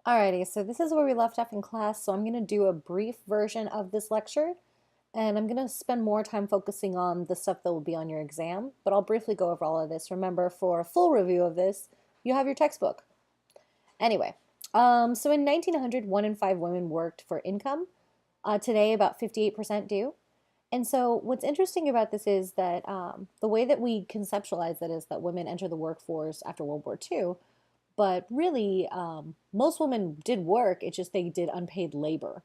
Alrighty, so this is where we left off in class, so I'm going to do a brief version of this lecture, and I'm going to spend more time focusing on the stuff that will be on your exam, but I'll briefly go over all of this. Remember, for a full review of this, you have your textbook. Anyway, so in 1900, 1 in 5 women worked for income. Today, about 58% do. And so what's interesting about this is that the way that we conceptualize that is that women enter the workforce after World War II, but really, most women did work. It's just they did unpaid labor.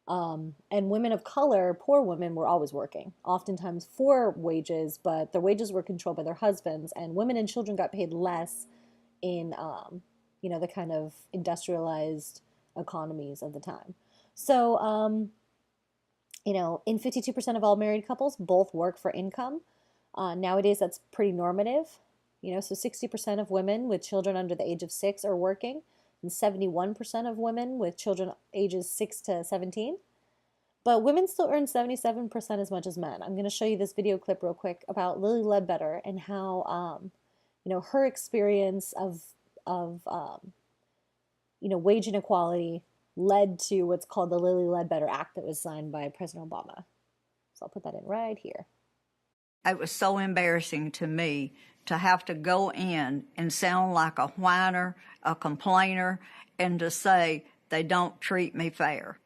And women of color, poor women, were always working, oftentimes for wages, but their wages were controlled by their husbands, and women and children got paid less in, the kind of industrialized economies of the time. So, in 52% of all married couples, both work for income. Nowadays, that's pretty normative. So 60% of women with children under the age of 6 are working, and 71% of women with children ages 6 to 17. But women still earn 77% as much as men. I'm going to show you this video clip real quick about Lily Ledbetter and how, her experience of wage inequality led to what's called the Lily Ledbetter Act that was signed by President Obama. So I'll put that in right here. It was so embarrassing to me to have to go in and sound like a whiner, a complainer, and to say they don't treat me fair.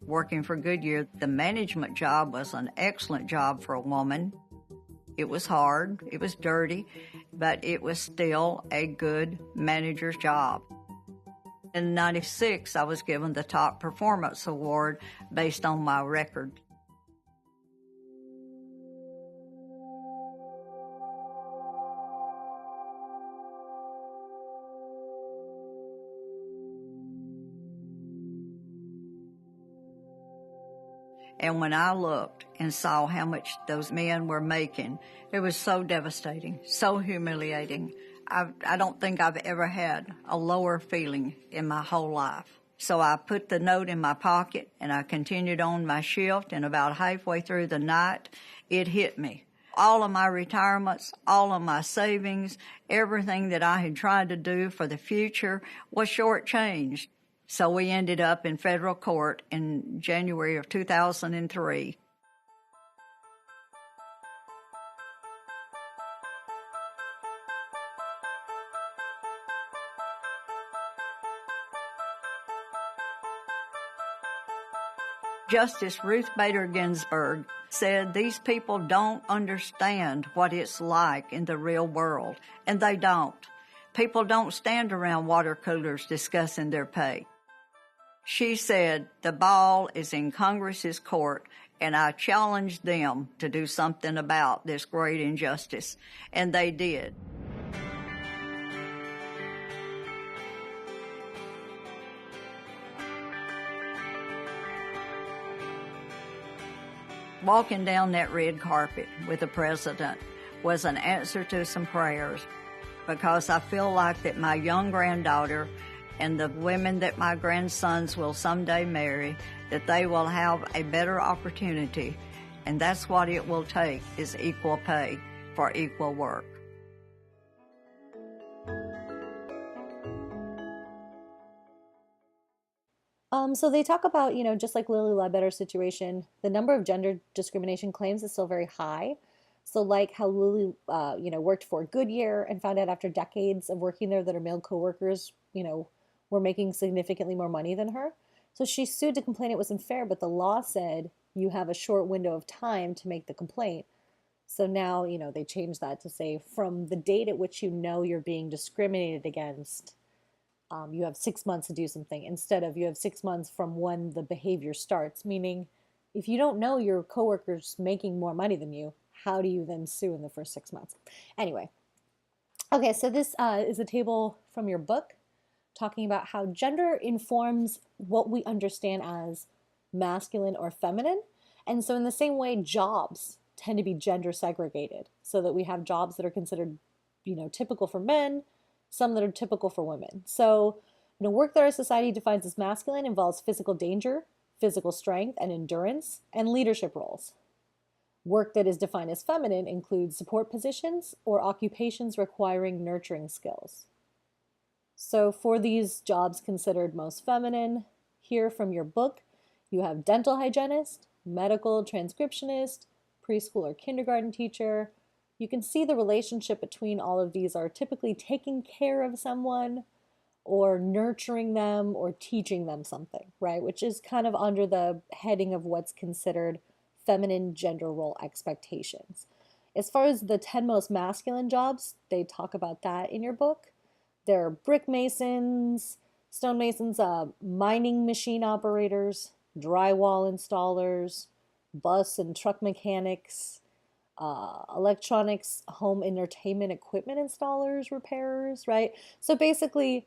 Working for Goodyear, the management job was an excellent job for a woman. It was hard, it was dirty, but it was still a good manager's job. In '96, I was given the Top Performance Award based on my record. And when I looked and saw how much those men were making, it was so devastating, so humiliating. I don't think I've ever had a lower feeling in my whole life. So I put the note in my pocket and I continued on my shift, and about halfway through the night, it hit me. All of my retirements, all of my savings, everything that I had tried to do for the future was shortchanged. So we ended up in federal court in January of 2003. Justice Ruth Bader Ginsburg said these people don't understand what it's like in the real world, and they don't. People don't stand around water coolers discussing their pay. She said, the ball is in Congress's court, and I challenged them to do something about this great injustice, and they did. Walking down that red carpet with the president was an answer to some prayers, because I feel like that my young granddaughter and the women that my grandsons will someday marry, that they will have a better opportunity, and that's what it will take, is equal pay for equal work. So they talk about, just like Lily Ledbetter's situation, the number of gender discrimination claims is still very high. So like how Lily, worked for Goodyear and found out after decades of working there that her male coworkers, were making significantly more money than her. So she sued to complain it was unfair, but the law said you have a short window of time to make the complaint. So now, they changed that to say from the date at which you're being discriminated against, you have 6 months to do something instead of you have 6 months from when the behavior starts. Meaning, if you don't know your coworker's making more money than you, how do you then sue in the first 6 months? Anyway, okay, so this is a table from your book talking about how gender informs what we understand as masculine or feminine. And so in the same way, jobs tend to be gender segregated, so that we have jobs that are considered, typical for men, some that are typical for women. So, work that our society defines as masculine involves physical danger, physical strength and endurance, and leadership roles. Work that is defined as feminine includes support positions or occupations requiring nurturing skills. So for these jobs considered most feminine, here from your book, you have dental hygienist, medical transcriptionist, preschool or kindergarten teacher. You can see the relationship between all of these are typically taking care of someone or nurturing them or teaching them something, right? Which is kind of under the heading of what's considered feminine gender role expectations. As far as the 10 most masculine jobs, they talk about that in your book. There are brick masons, stonemasons, mining machine operators, drywall installers, bus and truck mechanics, electronics, home entertainment equipment installers, repairers, right? So basically,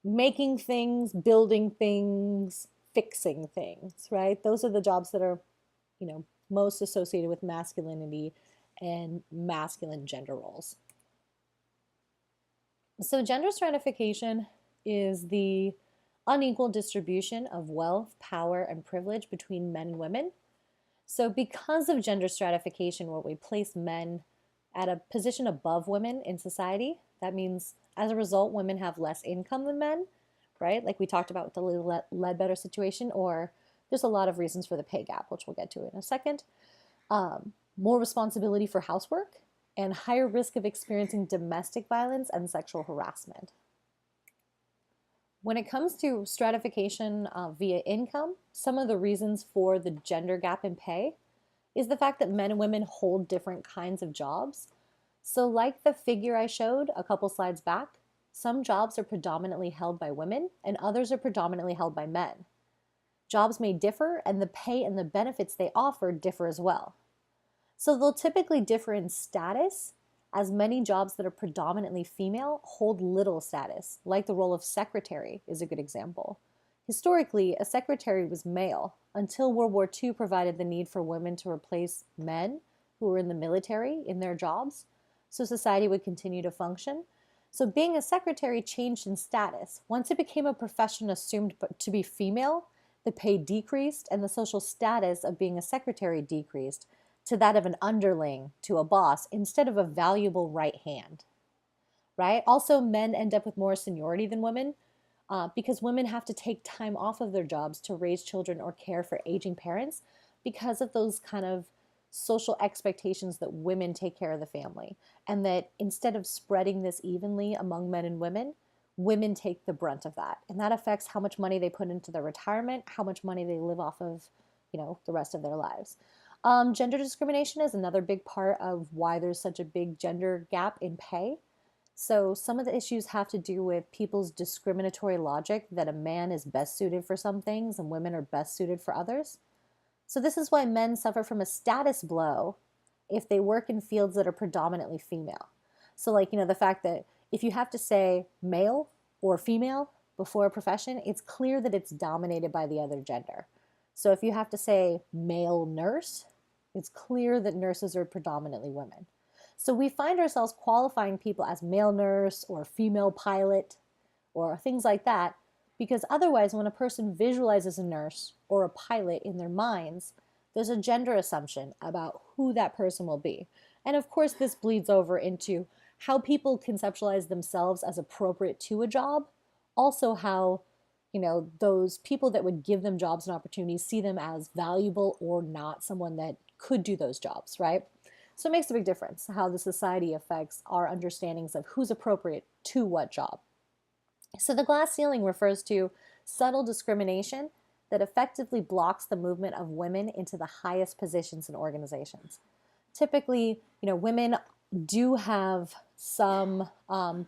making things, building things, fixing things, right? Those are the jobs that are, most associated with masculinity and masculine gender roles. So, gender stratification is the unequal distribution of wealth, power, and privilege between men and women. So, because of gender stratification, where we place men at a position above women in society, that means as a result, women have less income than men, right? Like we talked about with the Lily Ledbetter situation, or there's a lot of reasons for the pay gap, which we'll get to in a second. More responsibility for housework, and higher risk of experiencing domestic violence and sexual harassment. When it comes to stratification via income, some of the reasons for the gender gap in pay is the fact that men and women hold different kinds of jobs. So, like the figure I showed a couple slides back, some jobs are predominantly held by women and others are predominantly held by men. Jobs may differ, and the pay and the benefits they offer differ as well. So they'll typically differ in status, as many jobs that are predominantly female hold little status, like the role of secretary is a good example. Historically, a secretary was male until World War II provided the need for women to replace men who were in the military in their jobs, so society would continue to function. So being a secretary changed in status. Once it became a profession assumed to be female, the pay decreased and the social status of being a secretary decreased to that of an underling to a boss instead of a valuable right hand, right? Also, men end up with more seniority than women because women have to take time off of their jobs to raise children or care for aging parents because of those kind of social expectations that women take care of the family. And that instead of spreading this evenly among men and women take the brunt of that. And that affects how much money they put into their retirement, how much money they live off of, the rest of their lives. Gender discrimination is another big part of why there's such a big gender gap in pay. So some of the issues have to do with people's discriminatory logic that a man is best suited for some things and women are best suited for others. So this is why men suffer from a status blow if they work in fields that are predominantly female. So the fact that if you have to say male or female before a profession, it's clear that it's dominated by the other gender. So if you have to say male nurse, it's clear that nurses are predominantly women. So we find ourselves qualifying people as male nurse or female pilot or things like that because otherwise when a person visualizes a nurse or a pilot in their minds, there's a gender assumption about who that person will be. And of course this bleeds over into how people conceptualize themselves as appropriate to a job, also how those people that would give them jobs and opportunities see them as valuable or not someone that could do those jobs, right? So it makes a big difference how the society affects our understandings of who's appropriate to what job. So the glass ceiling refers to subtle discrimination that effectively blocks the movement of women into the highest positions in organizations. Typically, women do have some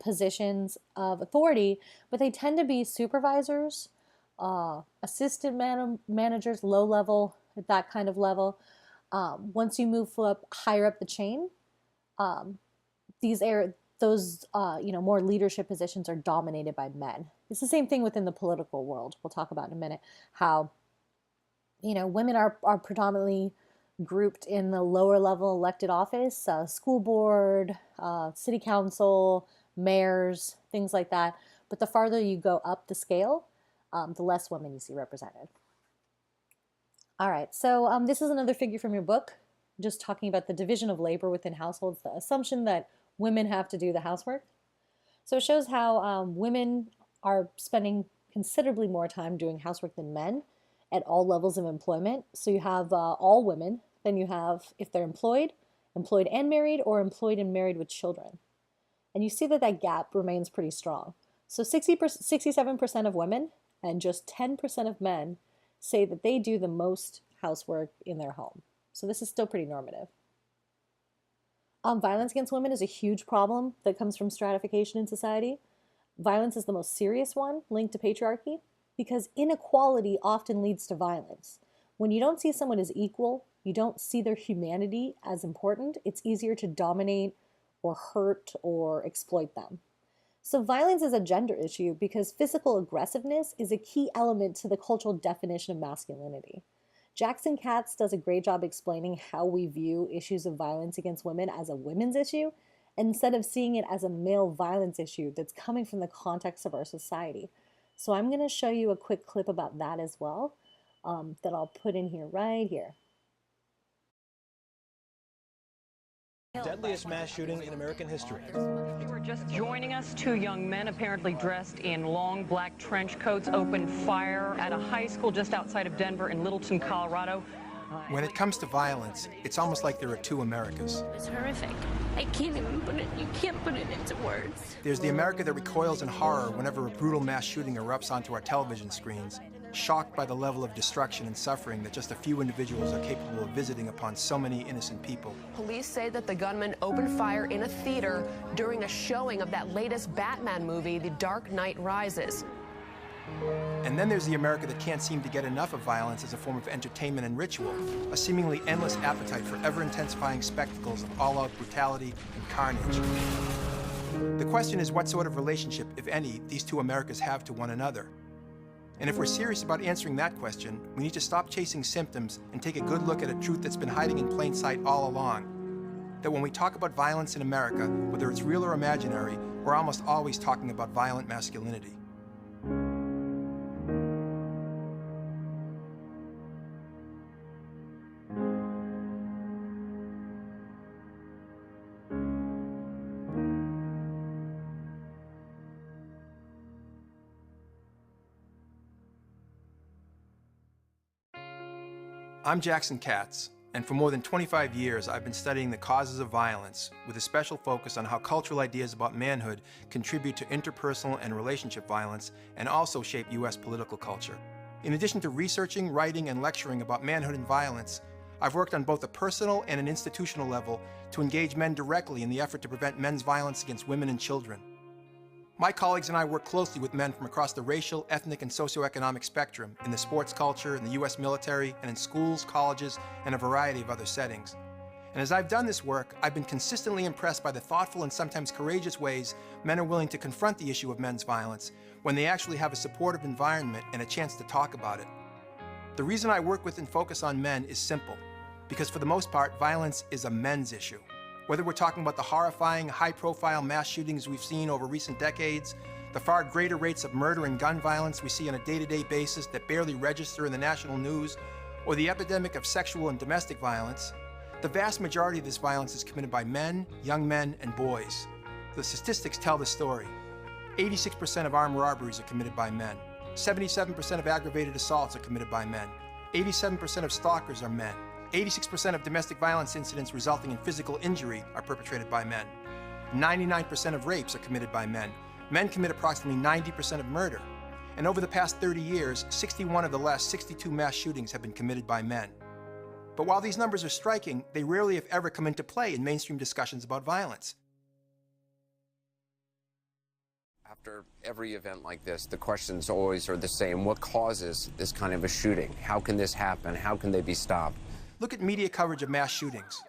positions of authority, but they tend to be supervisors, assistant managers, low level, at that kind of level. Once you move up higher up the chain, those more leadership positions are dominated by men. It's the same thing within the political world. We'll talk about in a minute how women are predominantly grouped in the lower level elected office, school board, city council, mayors, things like that. But the farther you go up the scale, the less women you see represented. All right, so this is another figure from your book. just talking about the division of labor within households, the assumption that women have to do the housework. So it shows how women are spending considerably more time doing housework than men at all levels of employment. So you have all women, then you have if they're employed, employed and married, or employed and married with children. And you see that that gap remains pretty strong. So 67% of women and just 10% of men say that they do the most housework in their home. So this is still pretty normative. Violence against women is a huge problem that comes from stratification in society. Violence is the most serious one linked to patriarchy because inequality often leads to violence. When you don't see someone as equal, you don't see their humanity as important, it's easier to dominate or hurt or exploit them. So violence is a gender issue because physical aggressiveness is a key element to the cultural definition of masculinity. Jackson Katz does a great job explaining how we view issues of violence against women as a women's issue instead of seeing it as a male violence issue that's coming from the context of our society. So I'm going to show you a quick clip about that as well that I'll put in here right here. Deadliest mass shooting in American history. You were just joining us. Two young men, apparently dressed in long black trench coats, opened fire at a high school just outside of Denver in Littleton, Colorado. When it comes to violence, it's almost like there are two Americas. It's horrific. I can't even put it, you can't put it into words. There's the America that recoils in horror whenever a brutal mass shooting erupts onto our television screens, shocked by the level of destruction and suffering that just a few individuals are capable of visiting upon so many innocent people. Police say that the gunman opened fire in a theater during a showing of that latest Batman movie, The Dark Knight Rises. And then there's the America that can't seem to get enough of violence as a form of entertainment and ritual, a seemingly endless appetite for ever-intensifying spectacles of all-out brutality and carnage. The question is what sort of relationship, if any, these two Americas have to one another. And if we're serious about answering that question, we need to stop chasing symptoms and take a good look at a truth that's been hiding in plain sight all along. That when we talk about violence in America, whether it's real or imaginary, we're almost always talking about violent masculinity. I'm Jackson Katz, and for more than 25 years I've been studying the causes of violence with a special focus on how cultural ideas about manhood contribute to interpersonal and relationship violence and also shape U.S. political culture. In addition to researching, writing, and lecturing about manhood and violence, I've worked on both a personal and an institutional level to engage men directly in the effort to prevent men's violence against women and children. My colleagues and I work closely with men from across the racial, ethnic, and socioeconomic spectrum in the sports culture, in the U.S. military, and in schools, colleges, and a variety of other settings. And as I've done this work, I've been consistently impressed by the thoughtful and sometimes courageous ways men are willing to confront the issue of men's violence when they actually have a supportive environment and a chance to talk about it. The reason I work with and focus on men is simple, because for the most part, violence is a men's issue. Whether we're talking about the horrifying, high-profile mass shootings we've seen over recent decades, the far greater rates of murder and gun violence we see on a day-to-day basis that barely register in the national news, or the epidemic of sexual and domestic violence, the vast majority of this violence is committed by men, young men, and boys. The statistics tell the story. 86% of armed robberies are committed by men. 77% of aggravated assaults are committed by men. 87% of stalkers are men. 86% of domestic violence incidents resulting in physical injury are perpetrated by men. 99% of rapes are committed by men. Men commit approximately 90% of murder. And over the past 30 years, 61 of the last 62 mass shootings have been committed by men. But while these numbers are striking, they rarely if ever come into play in mainstream discussions about violence. After every event like this, the questions always are the same. What causes this kind of a shooting? How can this happen? How can they be stopped? Look at media coverage of mass shootings.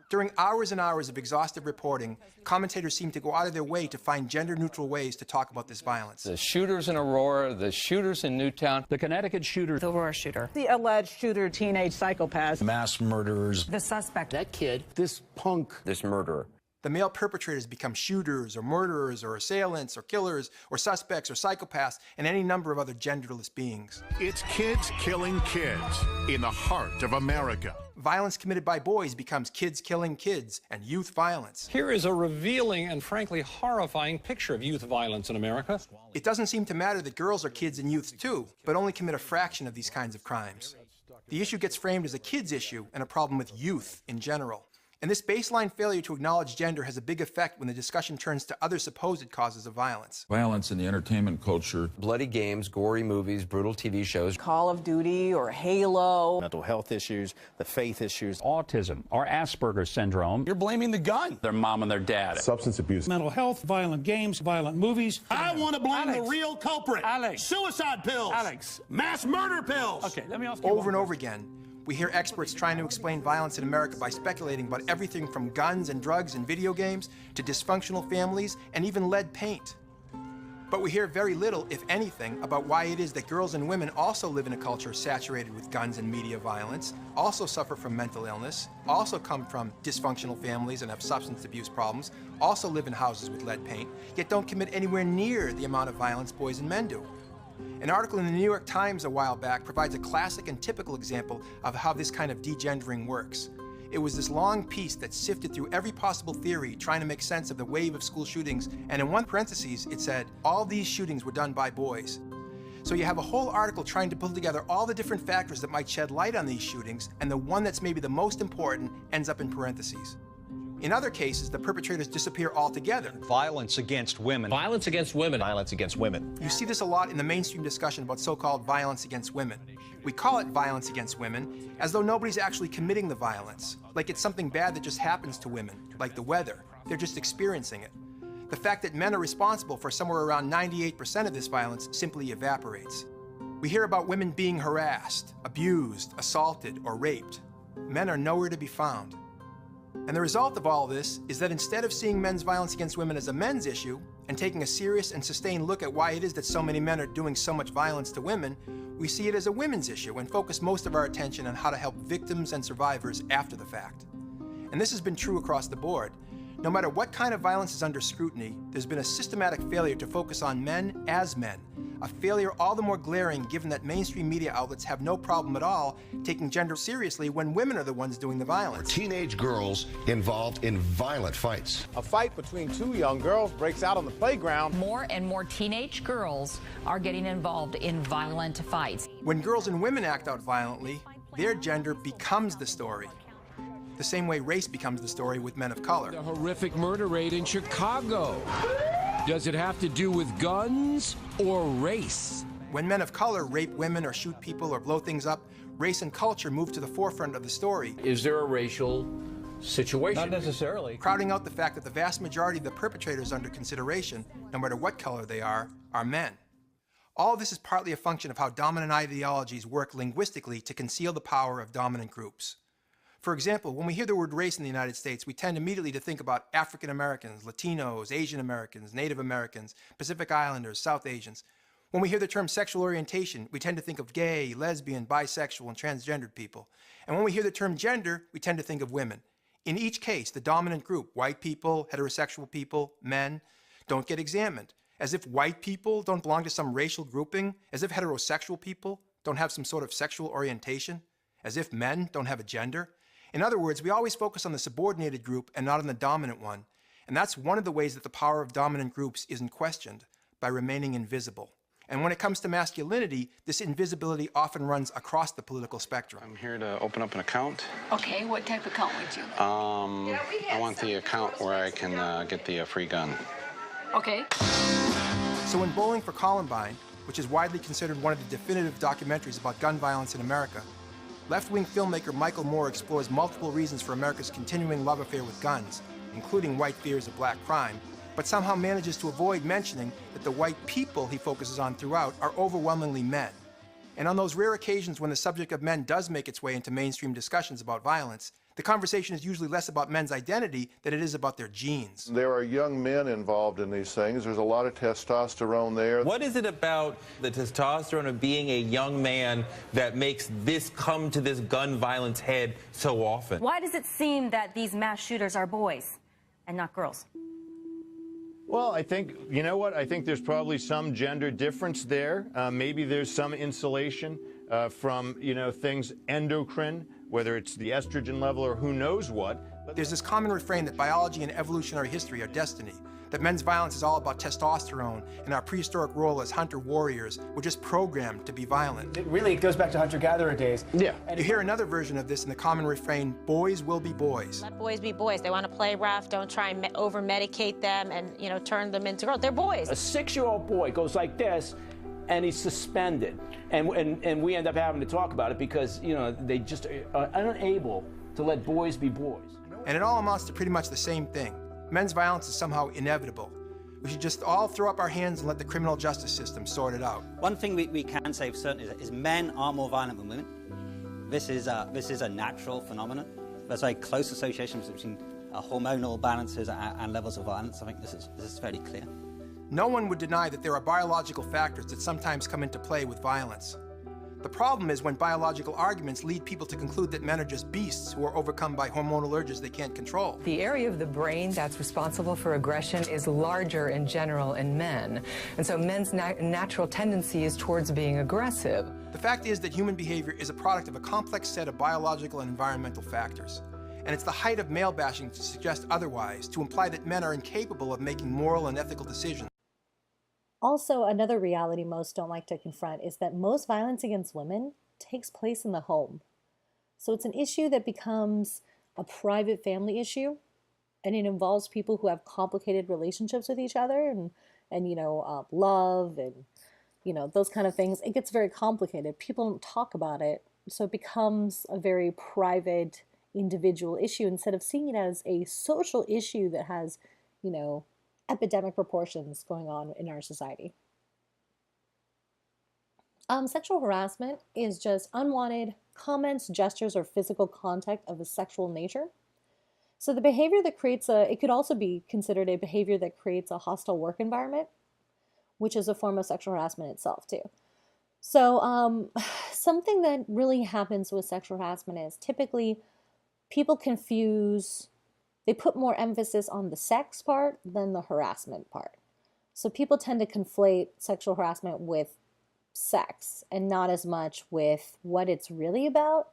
During hours and hours of exhaustive reporting, commentators seem to go out of their way to find gender-neutral ways to talk about this violence. The shooters in Aurora, the shooters in Newtown, the Connecticut shooter, the Aurora shooter, the alleged shooter, teenage psychopath, mass murderers, the suspect, that kid, this punk, this murderer. The male perpetrators become shooters or murderers or assailants or killers or suspects or psychopaths and any number of other genderless beings. It's kids killing kids in the heart of America. Violence committed by boys becomes kids killing kids and youth violence. Here is a revealing and frankly horrifying picture of youth violence in America. It doesn't seem to matter that girls are kids and youths too, but only commit a fraction of these kinds of crimes. The issue gets framed as a kids issue and a problem with youth in general. And this baseline failure to acknowledge gender has a big effect when the discussion turns to other supposed causes of violence. Violence in the entertainment culture. Bloody games, gory movies, brutal TV shows. Call of Duty or Halo. Mental health issues, the faith issues. Autism or Asperger's syndrome. You're blaming the gun. Their mom and their dad. Substance abuse. Mental health, violent games, violent movies. I want to blame the real culprit. Alex. Suicide pills. Alex. Mass murder pills. Okay, let me ask you over and over again. We hear experts trying to explain violence in America by speculating about everything from guns and drugs and video games to dysfunctional families and even lead paint. But we hear very little, if anything, about why it is that girls and women also live in a culture saturated with guns and media violence, also suffer from mental illness, also come from dysfunctional families and have substance abuse problems, also live in houses with lead paint, yet don't commit anywhere near the amount of violence boys and men do. An article in the New York Times a while back provides a classic and typical example of how this kind of degendering works. It was this long piece that sifted through every possible theory, trying to make sense of the wave of school shootings, and in one parenthesis it said, all these shootings were done by boys. So you have a whole article trying to pull together all the different factors that might shed light on these shootings, and the one that's maybe the most important ends up in parentheses. In other cases, the perpetrators disappear altogether. Violence against women. Violence against women. Violence against women. You see this a lot in the mainstream discussion about so-called violence against women. We call it violence against women as though nobody's actually committing the violence, like it's something bad that just happens to women, like the weather. They're just experiencing it. The fact that men are responsible for somewhere around 98% of this violence simply evaporates. We hear about women being harassed, abused, assaulted, or raped. Men are nowhere to be found. And the result of all this is that instead of seeing men's violence against women as a men's issue and taking a serious and sustained look at why it is that so many men are doing so much violence to women, we see it as a women's issue and focus most of our attention on how to help victims and survivors after the fact. And this has been true across the board. No matter what kind of violence is under scrutiny, there's been a systematic failure to focus on men as men, a failure all the more glaring given that mainstream media outlets have no problem at all taking gender seriously when women are the ones doing the violence. Teenage girls involved in violent fights. A fight between two young girls breaks out on the playground. More and more teenage girls are getting involved in violent fights. When girls and women act out violently, their gender becomes the story. The same way race becomes the story with men of color. The horrific murder rate in Chicago. Does it have to do with guns or race? When men of color rape women or shoot people or blow things up, race and culture move to the forefront of the story. Is there a racial situation? Not necessarily. Crowding out the fact that the vast majority of the perpetrators under consideration, no matter what color they are men. All of this is partly a function of how dominant ideologies work linguistically to conceal the power of dominant groups. For example, when we hear the word race in the United States, we tend immediately to think about African Americans, Latinos, Asian Americans, Native Americans, Pacific Islanders, South Asians. When we hear the term sexual orientation, we tend to think of gay, lesbian, bisexual, and transgendered people. And when we hear the term gender, we tend to think of women. In each case, the dominant group, white people, heterosexual people, men, don't get examined. As if white people don't belong to some racial grouping, as if heterosexual people don't have some sort of sexual orientation, as if men don't have a gender. In other words, we always focus on the subordinated group and not on the dominant one. And that's one of the ways that the power of dominant groups isn't questioned, by remaining invisible. And when it comes to masculinity, this invisibility often runs across the political spectrum. I'm here to open up an account. Okay, what type of account would you? I want the account where I can get the free gun. Okay. So in Bowling for Columbine, which is widely considered one of the definitive documentaries about gun violence in America, left-wing filmmaker Michael Moore explores multiple reasons for America's continuing love affair with guns, including white fears of black crime, but somehow manages to avoid mentioning that the white people he focuses on throughout are overwhelmingly men. And on those rare occasions when the subject of men does make its way into mainstream discussions about violence, the conversation is usually less about men's identity than it is about their genes. There are young men involved in these things. There's a lot of testosterone there. What is it about the testosterone of being a young man that makes this come to this gun violence head so often? Why does it seem that these mass shooters are boys? and not girls? Well, I think, you know what? I think there's probably some gender difference there. Maybe there's some insulation from, things endocrine, whether it's the estrogen level or who knows what. There's this common refrain that biology and evolutionary history are destiny, that men's violence is all about testosterone, and our prehistoric role as hunter-warriors were just programmed to be violent. It goes back to hunter-gatherer days. Yeah. And you hear another version of this in the common refrain, boys will be boys. Let boys be boys. They want to play rough. Don't try and over-medicate them and, turn them into girls. They're boys. A 6-year-old boy goes like this, and he's suspended. And we end up having to talk about it because, they just are unable to let boys be boys. And it all amounts to pretty much the same thing. Men's violence is somehow inevitable. We should just all throw up our hands and let the criminal justice system sort it out. One thing we can say for certain is men are more violent than women. This is a natural phenomenon. There's very close associations between hormonal balances and levels of violence. I think this is fairly clear. No one would deny that there are biological factors that sometimes come into play with violence. The problem is when biological arguments lead people to conclude that men are just beasts who are overcome by hormonal urges they can't control. The area of the brain that's responsible for aggression is larger in general in men. And so men's natural tendency is towards being aggressive. The fact is that human behavior is a product of a complex set of biological and environmental factors. And it's the height of male bashing to suggest otherwise, to imply that men are incapable of making moral and ethical decisions. Also, another reality most don't like to confront is that most violence against women takes place in the home. So it's an issue that becomes a private family issue, and it involves people who have complicated relationships with each other and love and, those kind of things. It gets very complicated. People don't talk about it, so it becomes a very private, individual issue instead of seeing it as a social issue that has, epidemic proportions going on in our society. Sexual harassment is just unwanted comments, gestures, or physical contact of a sexual nature. So the behavior that creates it could also be considered a behavior that creates a hostile work environment, which is a form of sexual harassment itself too. So something that really happens with sexual harassment is typically people they put more emphasis on the sex part than the harassment part. So people tend to conflate sexual harassment with sex and not as much with what it's really about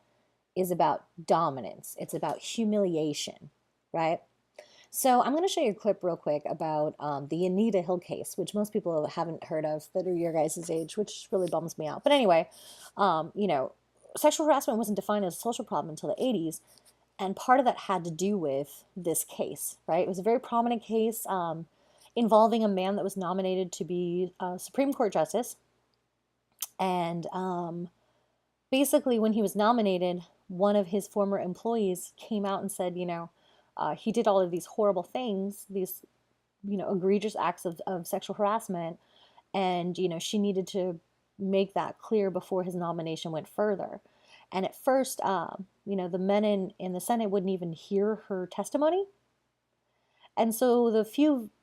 is about dominance. It's about humiliation, right? So I'm going to show you a clip real quick about the Anita Hill case, which most people haven't heard of that are your guys' age, which really bums me out. But anyway, sexual harassment wasn't defined as a social problem until the 80s. And part of that had to do with this case, right? It was a very prominent case involving a man that was nominated to be a Supreme Court justice. And basically, when he was nominated, one of his former employees came out and said, he did all of these horrible things, these, egregious acts of sexual harassment. And, she needed to make that clear before his nomination went further. And at first, the men in the Senate wouldn't even hear her testimony. And so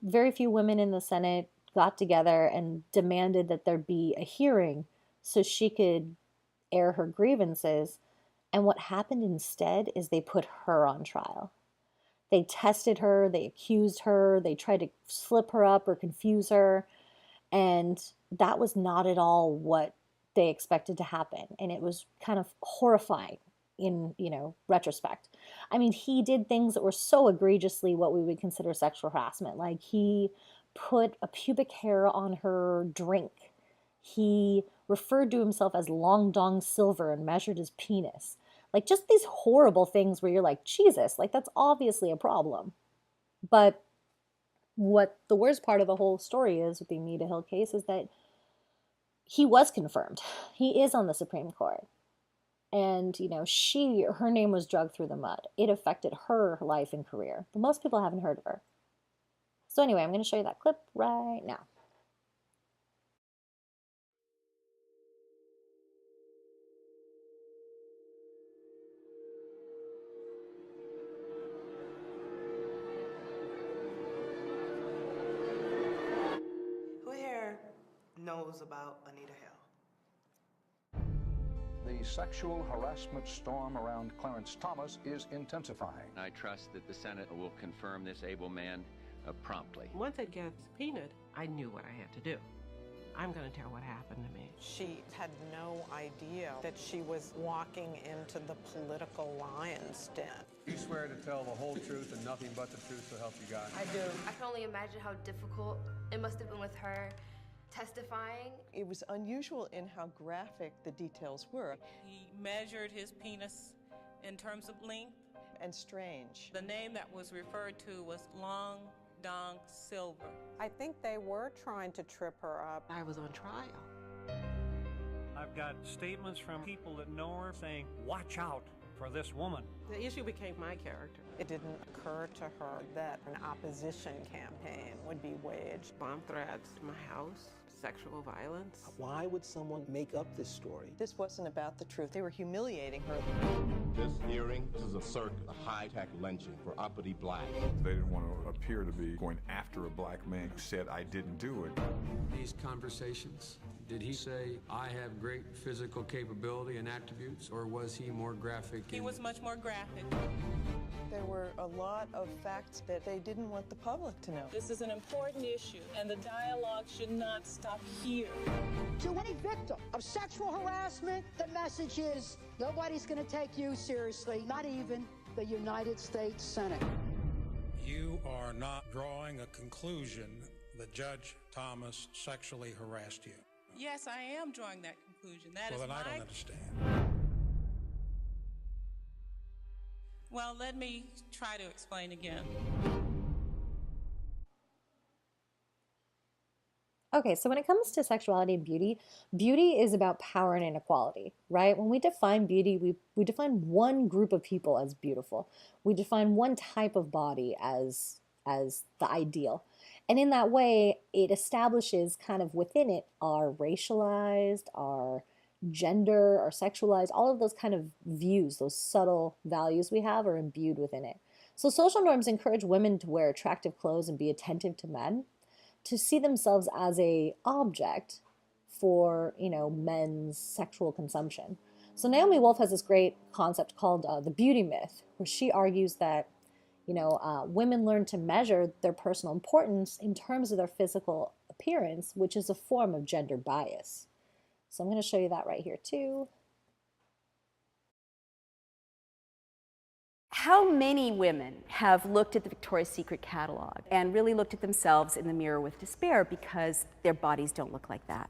very few women in the Senate got together and demanded that there be a hearing so she could air her grievances. And what happened instead is they put her on trial. They tested her, they accused her, they tried to slip her up or confuse her. And that was not at all what they expected to happen. And it was kind of horrifying in, retrospect. I mean, he did things that were so egregiously what we would consider sexual harassment. Like he put a pubic hair on her drink. He referred to himself as Long Dong Silver and measured his penis. Like just these horrible things where you're like, Jesus, like that's obviously a problem. But what the worst part of the whole story is with the Anita Hill case is that he was confirmed. He is on the Supreme Court. And, her name was dragged through the mud. It affected her life and career. But most people haven't heard of her. So anyway, I'm going to show you that clip right now. Who here knows about Anita Hill? The sexual harassment storm around Clarence Thomas is intensifying. I trust that the Senate will confirm this able man promptly. Once I got subpoenaed, I knew what I had to do. I'm going to tell what happened to me. She had no idea that she was walking into the political lion's den. You swear to tell the whole truth and nothing but the truth to help you God? I do. I can only imagine how difficult it must have been with her testifying. It was unusual in how graphic the details were. He measured his penis in terms of length. And strange. The name that was referred to was Long Dong Silver. I think they were trying to trip her up. I was on trial. I've got statements from people that know her saying, watch out for this woman. The issue became my character. It didn't occur to her that an opposition campaign would be waged. Bomb threats to my house, sexual violence. Why would someone make up this story? This wasn't about the truth. They were humiliating her. This hearing is a circus, a high-tech lynching for uppity blacks. They didn't want to appear to be going after a black man who said, I didn't do it. These conversations, did he say, I have great physical capability and attributes, or was he more graphic? He was much more graphic. There were a lot of facts that they didn't want the public to know. This is an important issue, and the dialogue should not stop here. To any victim of sexual harassment, the message is nobody's going to take you seriously, not even the United States Senate. You are not drawing a conclusion that Judge Thomas sexually harassed you. Yes, I am drawing that conclusion. That well, is then my... I don't understand. Well, let me try to explain again. Okay, so when it comes to sexuality and beauty, beauty is about power and inequality, right? When we define beauty, we define one group of people as beautiful. We define one type of body as the ideal. And in that way, it establishes kind of within it our racialized, our gender, our sexualized, all of those kind of views, those subtle values we have are imbued within it. So social norms encourage women to wear attractive clothes and be attentive to men, to see themselves as a object for, men's sexual consumption. So Naomi Wolf has this great concept called the beauty myth, where she argues that, women learn to measure their personal importance in terms of their physical appearance, which is a form of gender bias. So I'm going to show you that right here too. How many women have looked at the Victoria's Secret catalog and really looked at themselves in the mirror with despair because their bodies don't look like that?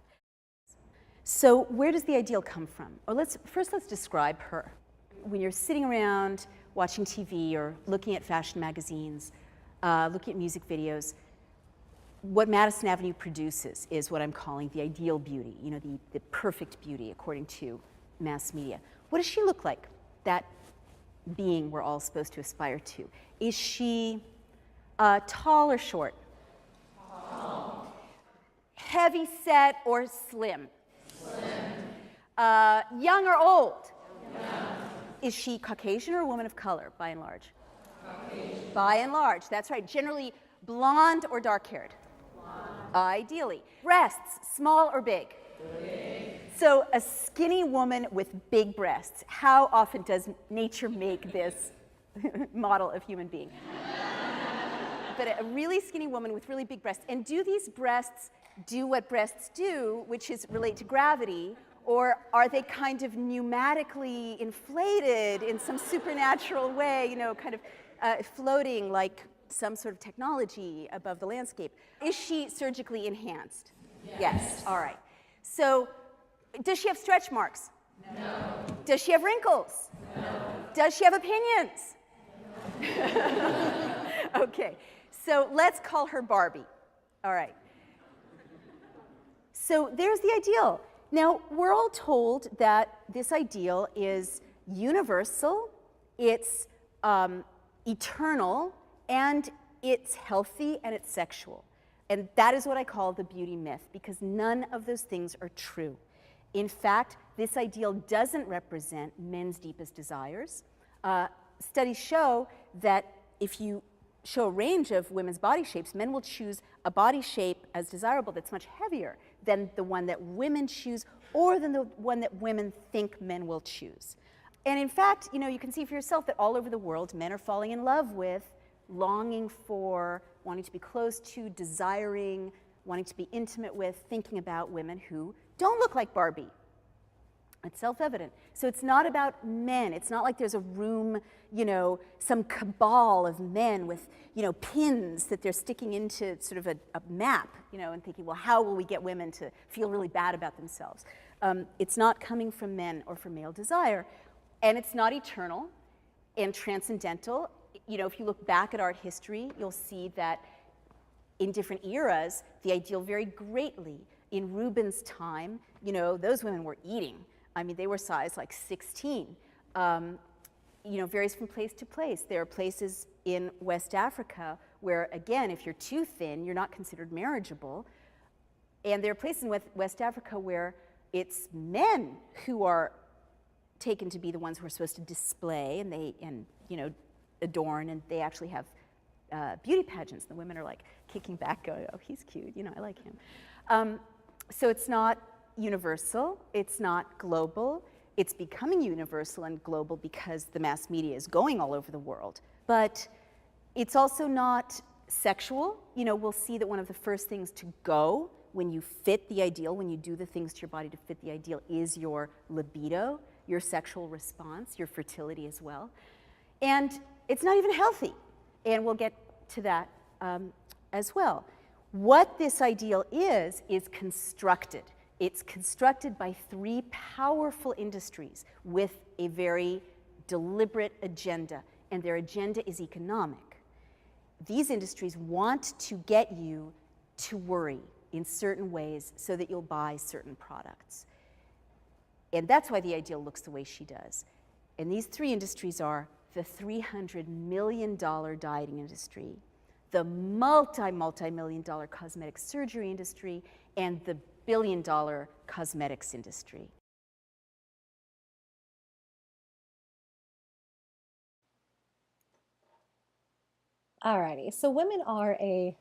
So where does the ideal come from? Or let's describe her. When you're sitting around watching TV or looking at fashion magazines, looking at music videos, what Madison Avenue produces is what I'm calling the ideal beauty, the perfect beauty according to mass media. What does she look like? That being we're all supposed to aspire to. Is she tall or short? Tall. Heavy set or slim? Slim. Young or old? Young. Is she Caucasian or a woman of color, by and large? Caucasian. By and large, that's right. Generally blonde or dark-haired? Blonde. Ideally. Breasts, small or big? Big. So a skinny woman with big breasts, how often does nature make this model of human being? But a really skinny woman with really big breasts. And do these breasts do what breasts do, which is relate to gravity, or are they kind of pneumatically inflated in some supernatural way, kind of floating like some sort of technology above the landscape? Is she surgically enhanced? Yes. All right. So does she have stretch marks? No. Does she have wrinkles? No. Does she have opinions? No. Okay. So let's call her Barbie. All right. So there's the ideal. Now, we're all told that this ideal is universal, it's eternal, and it's healthy, and it's sexual. And that is what I call the beauty myth, because none of those things are true. In fact, this ideal doesn't represent men's deepest desires. Studies show that if you show a range of women's body shapes. Men will choose a body shape as desirable that's much heavier than the one that women choose or than the one that women think men will choose. And in fact, you know, you can see for yourself that all over the world, men are falling in love with, longing for, wanting to be close to, desiring, wanting to be intimate with, thinking about women who don't look like Barbie. It's self-evident. So it's not about men. It's not like there's a room, you know, some cabal of men with, you know, pins that they're sticking into sort of a map, you know, and thinking, well, how will we get women to feel really bad about themselves? It's not coming from men or from male desire. And it's not eternal and transcendental. You know, if you look back at art history, you'll see that in different eras, the ideal varied greatly. In Rubens' time, you know, those women were eating. I mean, they were size like 16. You know, varies from place to place. There are places in West Africa where, again, if you're too thin, you're not considered marriageable. And there are places in West Africa where it's men who are taken to be the ones who are supposed to display and you know, adorn, and they actually have beauty pageants. The women are like kicking back, going, "Oh, he's cute. You know, I like him." So it's not universal. It's not global. It's becoming universal and global because the mass media is going all over the world. But it's also not sexual. You know, we'll see that one of the first things to go when you fit the ideal, when you do the things to your body to fit the ideal, is your libido, your sexual response, your fertility as well. And it's not even healthy. And we'll get to that as well. What this ideal is constructed. It's constructed by three powerful industries with a very deliberate agenda, and their agenda is economic. These industries want to get you to worry in certain ways so that you'll buy certain products. And that's why the ideal looks the way she does. And these three industries are the $300 million dieting industry, the multi-million dollar cosmetic surgery industry, and the billion-dollar cosmetics industry. Alrighty, so women are a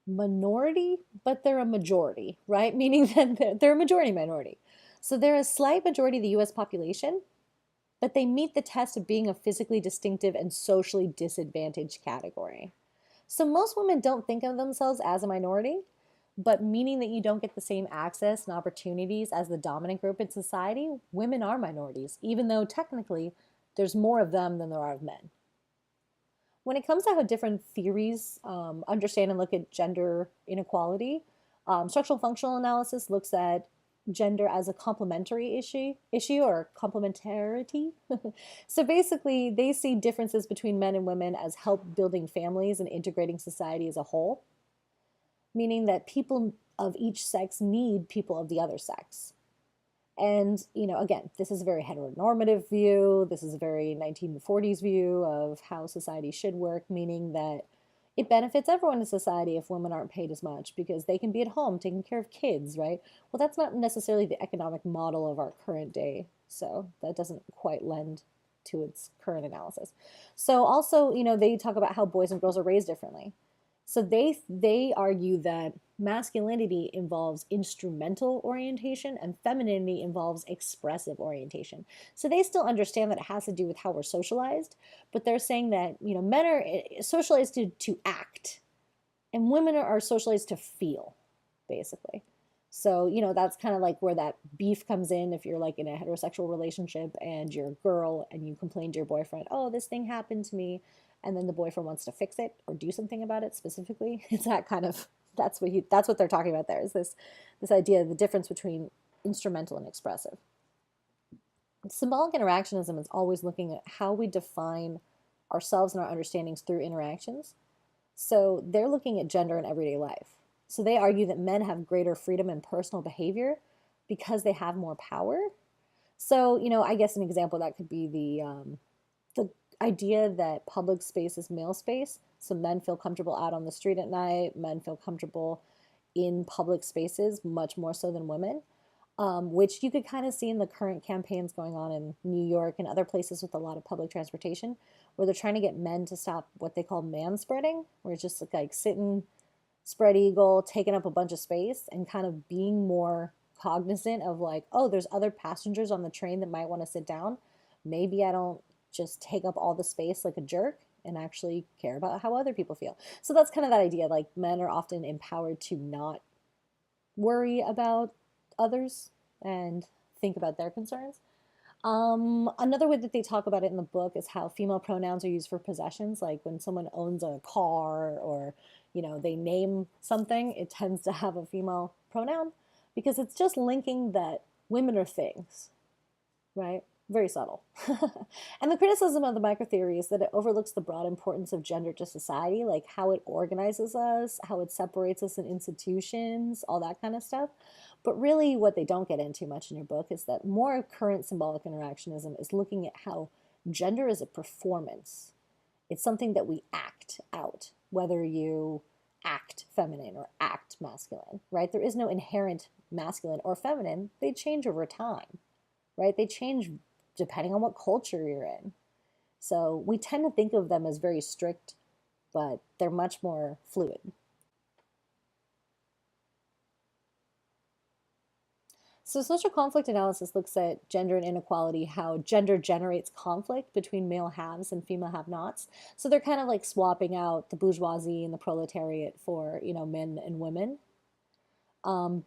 minority, but they're a majority, right? Meaning that they're a majority minority. So they're a slight majority of the US population, but they meet the test of being a physically distinctive and socially disadvantaged category. So most women don't think of themselves as a minority, but meaning that you don't get the same access and opportunities as the dominant group in society, women are minorities, even though technically there's more of them than there are of men. When it comes to how different theories understand and look at gender inequality, structural functional analysis looks at gender as a complementary issue or complementarity. So basically, they see differences between men and women as help building families and integrating society as a whole, meaning that people of each sex need people of the other sex. And, you know, again, this is a very heteronormative view. This is a very 1940s view of how society should work, meaning that it benefits everyone in society if women aren't paid as much because they can be at home taking care of kids, right? Well, that's not necessarily the economic model of our current day. So that doesn't quite lend to its current analysis. So also, you know, they talk about how boys and girls are raised differently. So they argue that masculinity involves instrumental orientation and femininity involves expressive orientation. So they still understand that it has to do with how we're socialized, but they're saying that, you know, men are socialized to act and women are socialized to feel, basically. So, you know, that's kind of like where that beef comes in if you're like in a heterosexual relationship and you're a girl and you complain to your boyfriend, "Oh, this thing happened to me." And then the boyfriend wants to fix it or do something about it specifically. It's that kind of, that's what they're talking about there, is this idea of the difference between instrumental and expressive. Symbolic interactionism is always looking at how we define ourselves and our understandings through interactions. So they're looking at gender in everyday life. So they argue that men have greater freedom in personal behavior because they have more power. So, you know, I guess an example of that could be the idea that public space is male space. So men feel comfortable out on the street at night. Men feel comfortable in public spaces much more so than women. which you could kind of see in the current campaigns going on in New York and other places with a lot of public transportation, where they're trying to get men to stop what they call manspreading, where it's just like sitting spread eagle, taking up a bunch of space, and kind of being more cognizant of like, oh, there's other passengers on the train that might want to sit down. Maybe I don't just take up all the space like a jerk and actually care about how other people feel. So that's kind of that idea. Like, men are often empowered to not worry about others and think about their concerns. Another way that they talk about it in the book is how female pronouns are used for possessions. Like when someone owns a car or, you know, they name something, it tends to have a female pronoun because it's just linking that women are things, right? Very subtle. And the criticism of the microtheory is that it overlooks the broad importance of gender to society, like how it organizes us, how it separates us in institutions, all that kind of stuff. But really what they don't get into much in your book is that more current symbolic interactionism is looking at how gender is a performance. It's something that we act out, whether you act feminine or act masculine, right? There is no inherent masculine or feminine. They change over time, right? They change depending on what culture you're in. So we tend to think of them as very strict, but they're much more fluid. So social conflict analysis looks at gender and inequality, how gender generates conflict between male haves and female have-nots. So they're kind of like swapping out the bourgeoisie and the proletariat for, you know, men and women.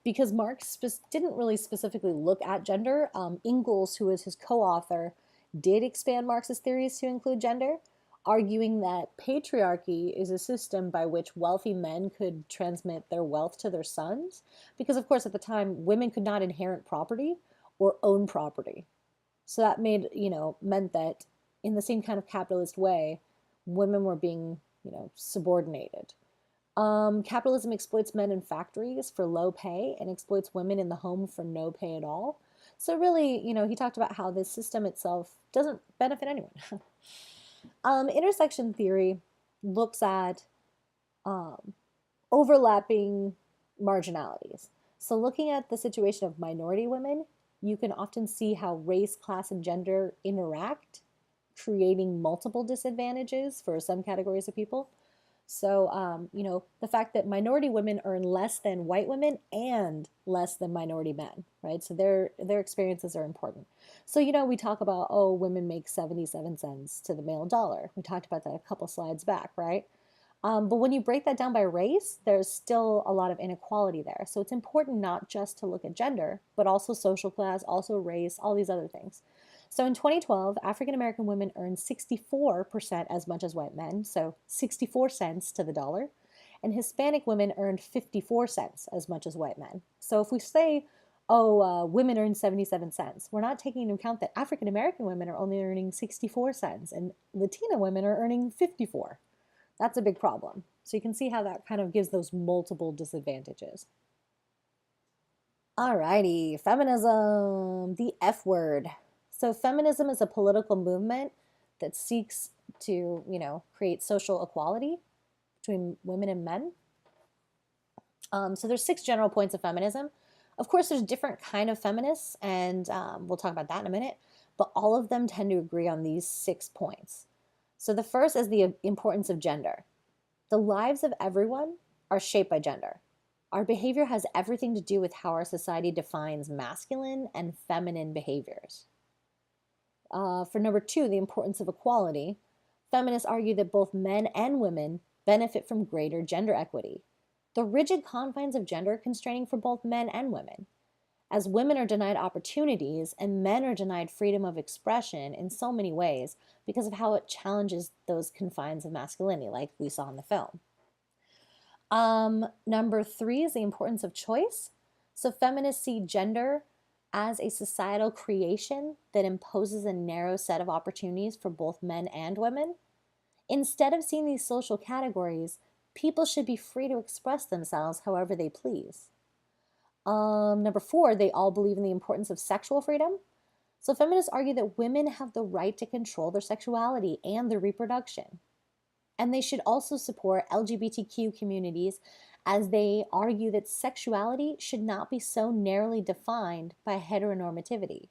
Because Marx didn't really specifically look at gender. Engels, who was his co-author, did expand Marx's theories to include gender, arguing that patriarchy is a system by which wealthy men could transmit their wealth to their sons. Because, of course, at the time, women could not inherit property or own property. So that made, you know, meant that in the same kind of capitalist way, women were being, you know, subordinated. Capitalism exploits men in factories for low pay and exploits women in the home for no pay at all. So really, you know, he talked about how this system itself doesn't benefit anyone. Intersection theory looks at overlapping marginalities. So looking at the situation of minority women, you can often see how race, class, and gender interact, creating multiple disadvantages for some categories of people. So, you know, the fact that minority women earn less than white women and less than minority men, right? So their experiences are important. So, you know, we talk about, oh, women make 77 cents to the male dollar. We talked about that a couple slides back, right? But when you break that down by race, there's still a lot of inequality there. So it's important not just to look at gender, but also social class, also race, all these other things. So in 2012, African American women earned 64% as much as white men, so 64 cents to the dollar, and Hispanic women earned 54 cents as much as white men. So if we say, oh, women earn 77 cents, we're not taking into account that African American women are only earning 64 cents and Latina women are earning 54. That's a big problem. So you can see how that kind of gives those multiple disadvantages. Alrighty, feminism, the F word. So feminism is a political movement that seeks to, you know, create social equality between women and men. So there's 6 general points of feminism. Of course, there's different kind of feminists, and we'll talk about that in a minute, but all of them tend to agree on these 6 points. So the first is the importance of gender. The lives of everyone are shaped by gender. Our behavior has everything to do with how our society defines masculine and feminine behaviors. For number 2, the importance of equality. Feminists argue that both men and women benefit from greater gender equity. The rigid confines of gender are constraining for both men and women, as women are denied opportunities and men are denied freedom of expression in so many ways because of how it challenges those confines of masculinity, like we saw in the film. Number 3 is the importance of choice. So feminists see gender as a societal creation that imposes a narrow set of opportunities for both men and women. Instead of seeing these social categories, people should be free to express themselves however they please. Number 4, they all believe in the importance of sexual freedom. So feminists argue that women have the right to control their sexuality and their reproduction. And they should also support LGBTQ communities as they argue that sexuality should not be so narrowly defined by heteronormativity.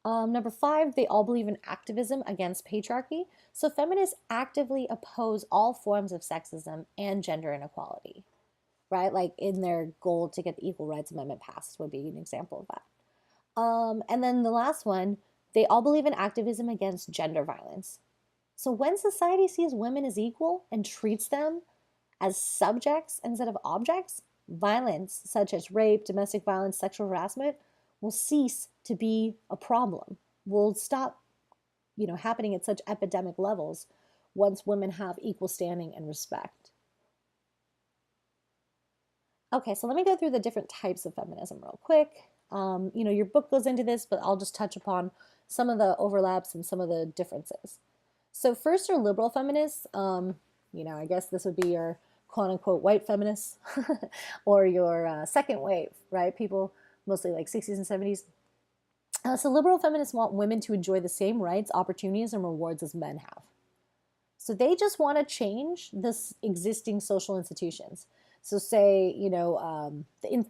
Number 5, they all believe in activism against patriarchy. So feminists actively oppose all forms of sexism and gender inequality, right? Like in their goal to get the Equal Rights Amendment passed would be an example of that. And then the last one, they all believe in activism against gender violence. So when society sees women as equal and treats them as subjects instead of objects, violence such as rape, domestic violence, sexual harassment will cease to be a problem, will stop, happening at such epidemic levels once women have equal standing and respect. Okay, so let me go through the different types of feminism real quick. Your book goes into this, but I'll just touch upon some of the overlaps and some of the differences. So first are liberal feminists. I guess this would be your quote-unquote white feminists or your second wave, right? People mostly like 60s and 70s. So liberal feminists want women to enjoy the same rights, opportunities, and rewards as men have. So they just want to change this existing social institutions. So say,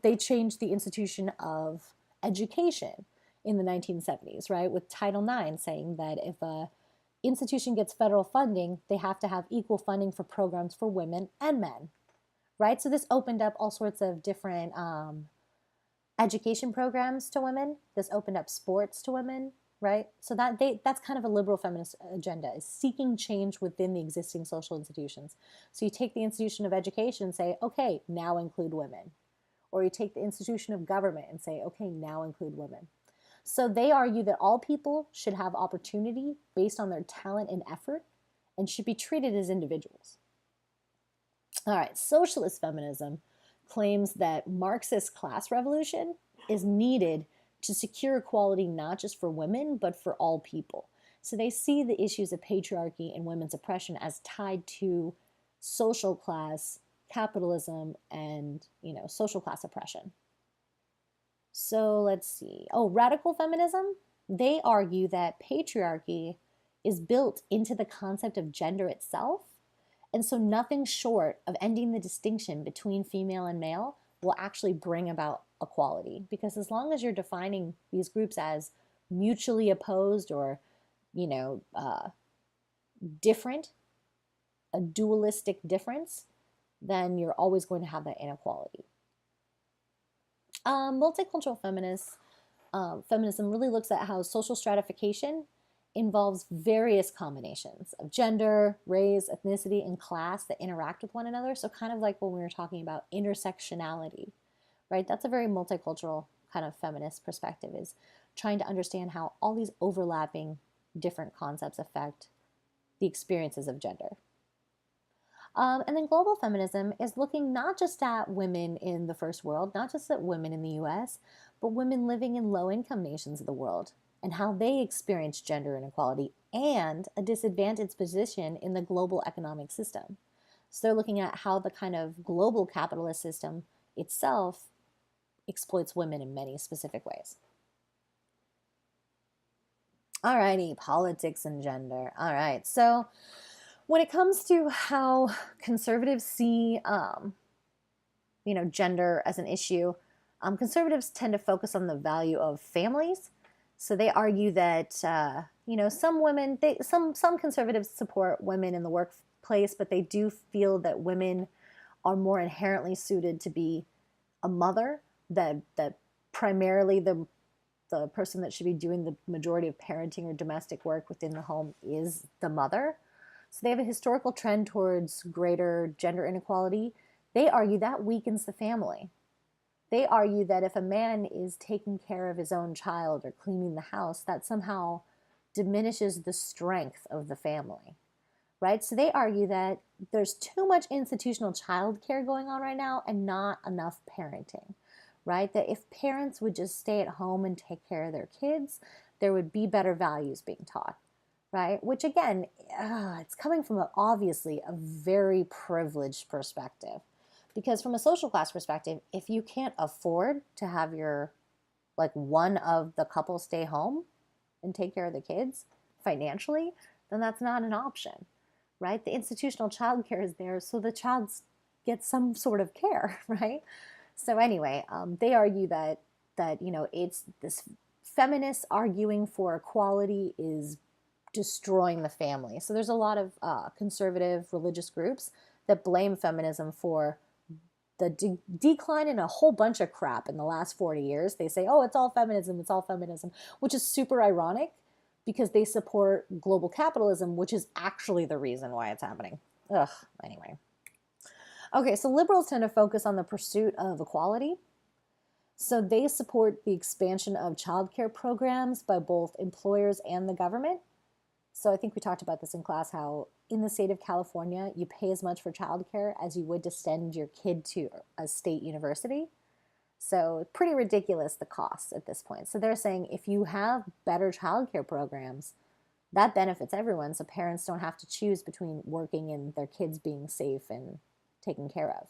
they changed the institution of education in the 1970s, right? With Title IX saying that if a institution gets federal funding, they have to have equal funding for programs for women and men, right? So this opened up all sorts of different education programs to women. This opened up sports to women, right? So that's kind of a liberal feminist agenda, is seeking change within the existing social institutions. So you take the institution of education and say, okay, now include women. Or you take the institution of government and say, okay, now include women. So they argue that all people should have opportunity based on their talent and effort and should be treated as individuals. All right, socialist feminism claims that Marxist class revolution is needed to secure equality not just for women, but for all people. So they see the issues of patriarchy and women's oppression as tied to social class, capitalism, and, social class oppression. So let's see. Radical feminism. They argue that patriarchy is built into the concept of gender itself. And so nothing short of ending the distinction between female and male will actually bring about equality. Because as long as you're defining these groups as mutually opposed or, different, a dualistic difference, then you're always going to have that inequality. Multicultural feminism really looks at how social stratification involves various combinations of gender, race, ethnicity, and class that interact with one another. So kind of like when we were talking about intersectionality, right? That's a very multicultural kind of feminist perspective, is trying to understand how all these overlapping different concepts affect the experiences of gender. And then global feminism is looking not just at women in the first world, not just at women in the US, but women living in low-income nations of the world and how they experience gender inequality and a disadvantaged position in the global economic system. So they're looking at how the kind of global capitalist system itself exploits women in many specific ways. Alrighty, politics and gender. All right, so when it comes to how conservatives see, gender as an issue, conservatives tend to focus on the value of families. So they argue that, some women, some conservatives support women in the workplace, but they do feel that women are more inherently suited to be a mother, that primarily the person that should be doing the majority of parenting or domestic work within the home is the mother. So they have a historical trend towards greater gender inequality. They argue that weakens the family. They argue that if a man is taking care of his own child or cleaning the house, that somehow diminishes the strength of the family, right? So they argue that there's too much institutional childcare going on right now and not enough parenting, right? That if parents would just stay at home and take care of their kids, there would be better values being taught, right? Which again, it's coming from obviously a very privileged perspective. Because from a social class perspective, if you can't afford to have one of the couple stay home and take care of the kids financially, then that's not an option, right? The institutional child care is there so the child gets some sort of care, right? So anyway, they argue that it's this feminists arguing for equality is destroying the family. So there's a lot of conservative religious groups that blame feminism for the decline in a whole bunch of crap in the last 40 years. They say, oh, it's all feminism, which is super ironic because they support global capitalism, which is actually the reason why it's happening. Ugh, anyway. Okay, so liberals tend to focus on the pursuit of equality. So they support the expansion of childcare programs by both employers and the government. So I think we talked about this in class, how in the state of California, you pay as much for childcare as you would to send your kid to a state university. So pretty ridiculous, the costs at this point. So they're saying if you have better childcare programs, that benefits everyone, so parents don't have to choose between working and their kids being safe and taken care of.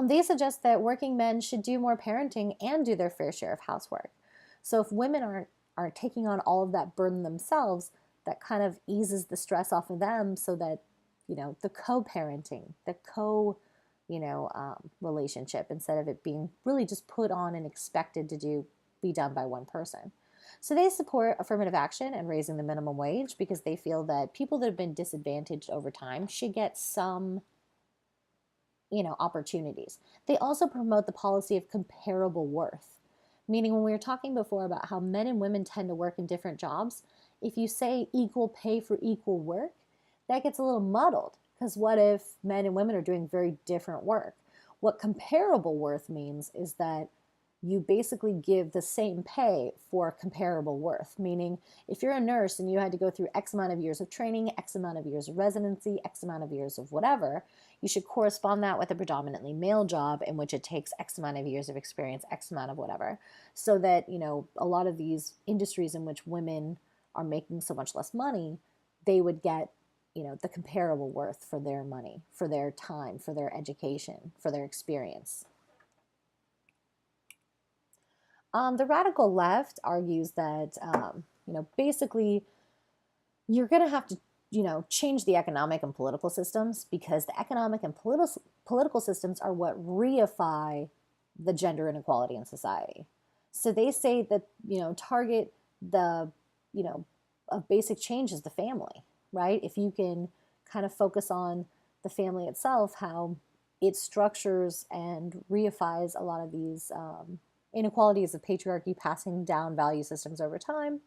They suggest that working men should do more parenting and do their fair share of housework. So if women aren't taking on all of that burden themselves, that kind of eases the stress off of them so that, the co-parenting, the relationship, instead of it being really just put on and expected to be done by one person. So they support affirmative action and raising the minimum wage because they feel that people that have been disadvantaged over time should get some opportunities. They also promote the policy of comparable worth, meaning when we were talking before about how men and women tend to work in different jobs, if you say equal pay for equal work, that gets a little muddled because what if men and women are doing very different work? What comparable worth means is that you basically give the same pay for comparable worth, meaning if you're a nurse and you had to go through X amount of years of training, X amount of years of residency, X amount of years of whatever, you should correspond that with a predominantly male job in which it takes X amount of years of experience, X amount of whatever, so that, a lot of these industries in which women are making so much less money, they would get, the comparable worth for their money, for their time, for their education, for their experience. The radical left argues that, basically you're going to have to, change the economic and political systems because the economic and political systems are what reify the gender inequality in society. So they say that, target the, a basic change is the family, right? If you can kind of focus on the family itself, how it structures and reifies a lot of these inequalities of patriarchy passing down value systems over time,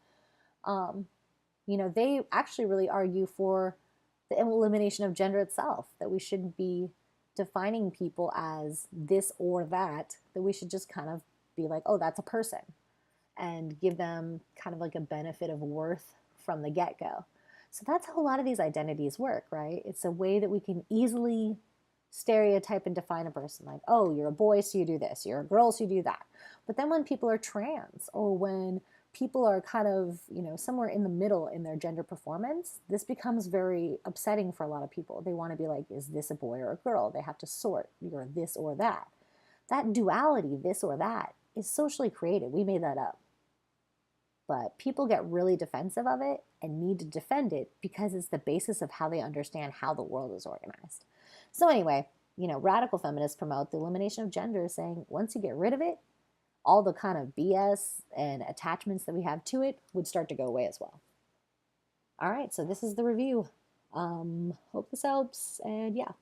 they actually really argue for the elimination of gender itself, that we shouldn't be defining people as this or that we should just kind of be like, oh, that's a person, and give them kind of like a benefit of worth from the get-go. So that's how a lot of these identities work, right? It's a way that we can easily stereotype and define a person like, oh, you're a boy, so you do this. You're a girl, so you do that. But then when people are trans or when people are kind of, somewhere in the middle in their gender performance, this becomes very upsetting for a lot of people. They want to be like, is this a boy or a girl? They have to sort, you're this or that. That duality, this or that, is socially created. We made that up. But people get really defensive of it and need to defend it because it's the basis of how they understand how the world is organized. So anyway, radical feminists promote the elimination of gender, saying once you get rid of it, all the kind of BS and attachments that we have to it would start to go away as well. All right, so this is the review. Hope this helps, and yeah.